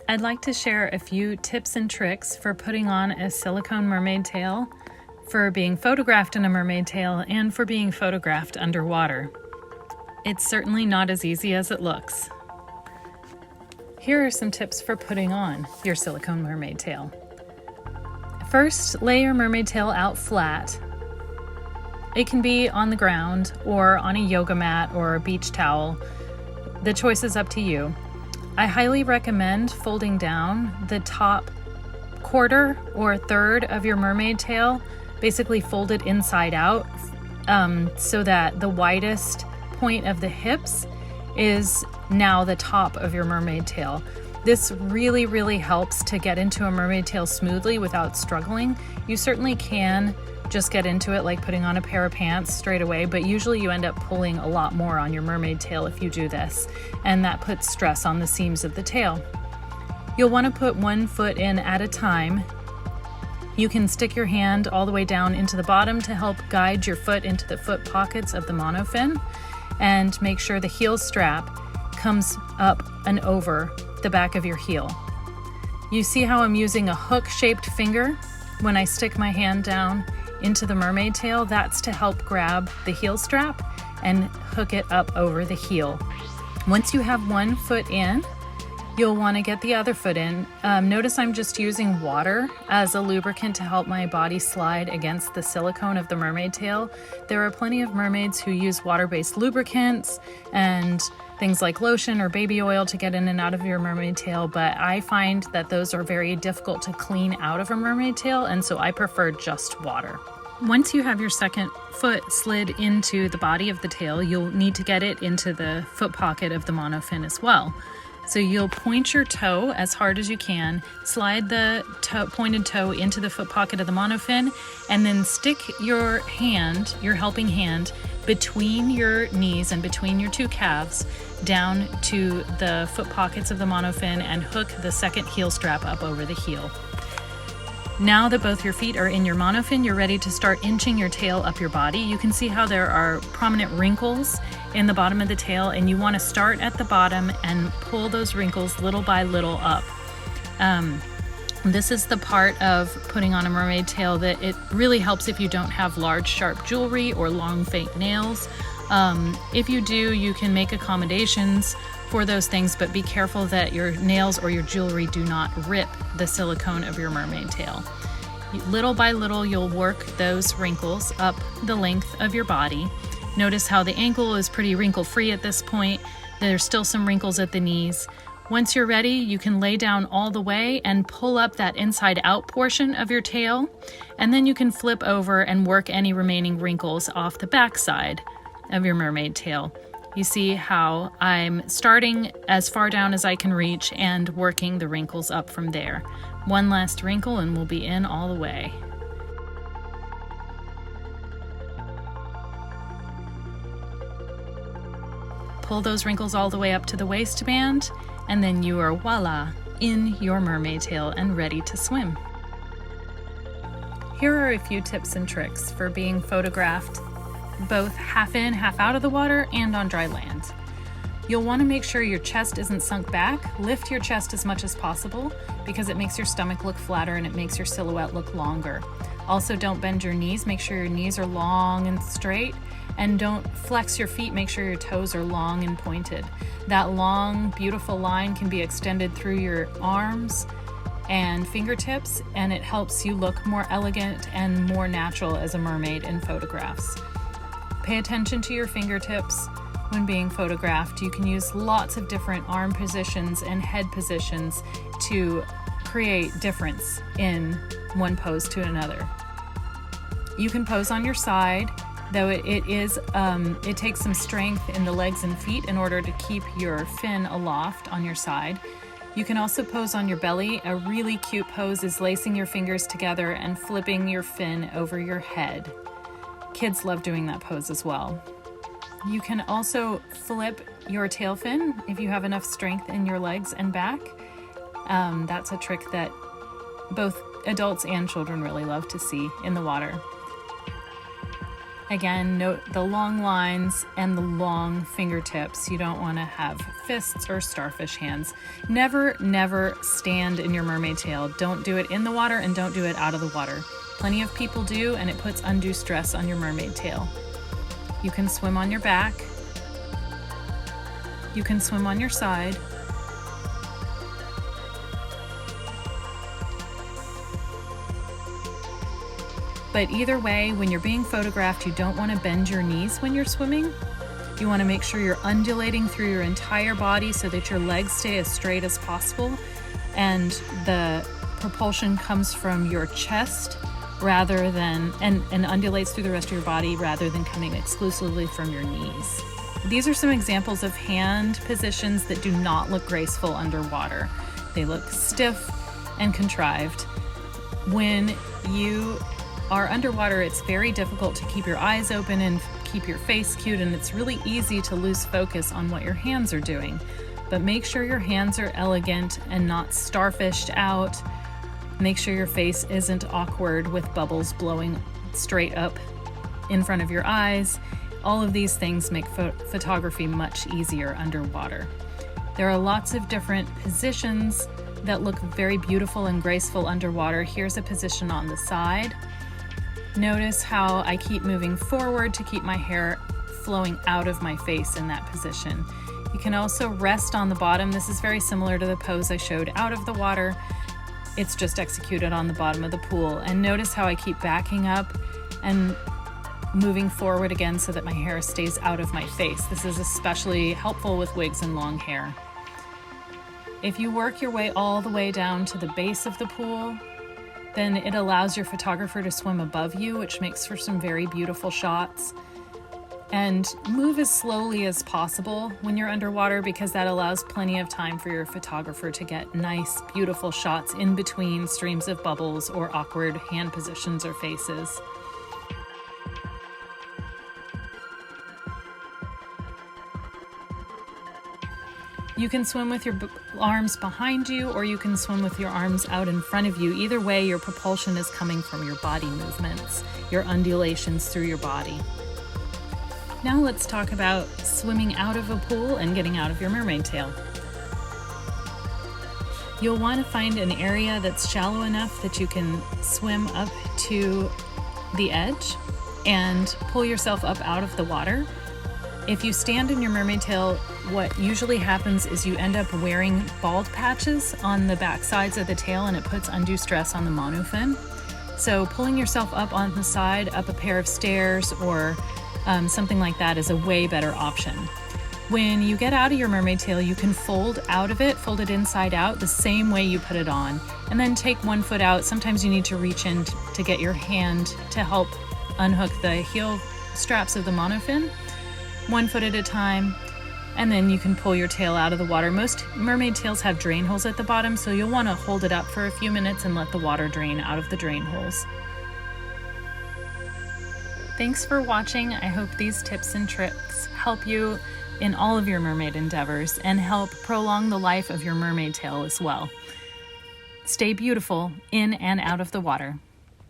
I'd like to share a few tips and tricks for putting on a silicone mermaid tail, for being photographed in a mermaid tail, and for being photographed underwater. It's certainly not as easy as it looks. Here are some tips for putting on your silicone mermaid tail. First, lay your mermaid tail out flat. It can be on the ground or on a yoga mat or a beach towel. The choice is up to you. I highly recommend folding down the top quarter or third of your mermaid tail, basically fold it inside out, so that the widest point of the hips is now the top of your mermaid tail. This really, really helps to get into a mermaid tail smoothly without struggling. You certainly can just get into it like putting on a pair of pants straight away, but usually you end up pulling a lot more on your mermaid tail if you do this, and that puts stress on the seams of the tail. You'll want to put one foot in at a time. You can stick your hand all the way down into the bottom to help guide your foot into the foot pockets of the monofin, and make sure the heel strap comes up and over the back of your heel. You see how I'm using a hook-shaped finger when I stick my hand down into the mermaid tail? That's to help grab the heel strap and hook it up over the heel. Once you have one foot in, you'll want to get the other foot in. Notice I'm just using water as a lubricant to help my body slide against the silicone of the mermaid tail. There are plenty of mermaids who use water-based lubricants and things like lotion or baby oil to get in and out of your mermaid tail, but I find that those are very difficult to clean out of a mermaid tail, and so I prefer just water. Once you have your second foot slid into the body of the tail, you'll need to get it into the foot pocket of the monofin as well. So you'll point your toe as hard as you can, slide the pointed toe into the foot pocket of the monofin, and then stick your hand, your helping hand, between your knees and between your two calves down to the foot pockets of the monofin and hook the second heel strap up over the heel. Now that both your feet are in your monofin, you're ready to start inching your tail up your body. You can see how there are prominent wrinkles in the bottom of the tail, and you want to start at the bottom and pull those wrinkles little by little up. This is the part of putting on a mermaid tail that it really helps if you don't have large sharp jewelry or long fake nails. If you do, you can make accommodations for those things, but be careful that your nails or your jewelry do not rip the silicone of your mermaid tail. Little by little, you'll work those wrinkles up the length of your body. Notice how the ankle is pretty wrinkle-free at this point. There's still some wrinkles at the knees. Once you're ready, you can lay down all the way and pull up that inside-out portion of your tail, and then you can flip over and work any remaining wrinkles off the back side of your mermaid tail. You see how I'm starting as far down as I can reach and working the wrinkles up from there. One last wrinkle and we'll be in all the way. Pull those wrinkles all the way up to the waistband, and then you are voila, in your mermaid tail and ready to swim. Here are a few tips and tricks for being photographed both half in, half out of the water and on dry land. You'll want to make sure your chest isn't sunk back. Lift your chest as much as possible because it makes your stomach look flatter and it makes your silhouette look longer. Also, don't bend your knees. Make sure your knees are long and straight, and don't flex your feet. Make sure your toes are long and pointed. That long, beautiful line can be extended through your arms and fingertips, and it helps you look more elegant and more natural as a mermaid in photographs. Pay attention to your fingertips when being photographed. You can use lots of different arm positions and head positions to create difference in one pose to another. You can pose on your side, though it takes some strength in the legs and feet in order to keep your fin aloft on your side. You can also pose on your belly. A really cute pose is lacing your fingers together and flipping your fin over your head. Kids love doing that pose as well. You can also flip your tail fin if you have enough strength in your legs and back. That's a trick that both adults and children really love to see in the water. Again, note the long lines and the long fingertips. You don't want to have fists or starfish hands. Never, never stand in your mermaid tail. Don't do it in the water and don't do it out of the water. Plenty of people do, and it puts undue stress on your mermaid tail. You can swim on your back. You can swim on your side. But either way, when you're being photographed, you don't want to bend your knees when you're swimming. You want to make sure you're undulating through your entire body so that your legs stay as straight as possible, and the propulsion comes from your chest rather than, and undulates through the rest of your body rather than coming exclusively from your knees. These are some examples of hand positions that do not look graceful underwater. They look stiff and contrived. When you are underwater, it's very difficult to keep your eyes open and keep your face cute, and it's really easy to lose focus on what your hands are doing. But make sure your hands are elegant and not starfished out. Make sure your face isn't awkward with bubbles blowing straight up in front of your eyes. All of these things make photography much easier underwater. There are lots of different positions that look very beautiful and graceful underwater. Here's a position on the side. Notice how I keep moving forward to keep my hair flowing out of my face in that position. You can also rest on the bottom. This is very similar to the pose I showed out of the water. It's just executed on the bottom of the pool. And notice how I keep backing up and moving forward again so that my hair stays out of my face. This is especially helpful with wigs and long hair. If you work your way all the way down to the base of the pool, then it allows your photographer to swim above you, which makes for some very beautiful shots. And move as slowly as possible when you're underwater, because that allows plenty of time for your photographer to get nice, beautiful shots in between streams of bubbles or awkward hand positions or faces. You can swim with your arms behind you, or you can swim with your arms out in front of you. Either way, your propulsion is coming from your body movements, your undulations through your body. Now let's talk about swimming out of a pool and getting out of your mermaid tail. You'll want to find an area that's shallow enough that you can swim up to the edge and pull yourself up out of the water. If you stand in your mermaid tail, what usually happens is you end up wearing bald patches on the back sides of the tail, and it puts undue stress on the monofin. So pulling yourself up on the side, up a pair of stairs or something like that is a way better option. When you get out of your mermaid tail, you can fold out of it, fold it inside out the same way you put it on, and then take one foot out. Sometimes you need to reach in to get your hand to help unhook the heel straps of the monofin. 1 foot at a time, and then you can pull your tail out of the water. Most mermaid tails have drain holes at the bottom, so you'll want to hold it up for a few minutes and let the water drain out of the drain holes. Thanks for watching. I hope these tips and tricks help you in all of your mermaid endeavors and help prolong the life of your mermaid tail as well. Stay beautiful in and out of the water.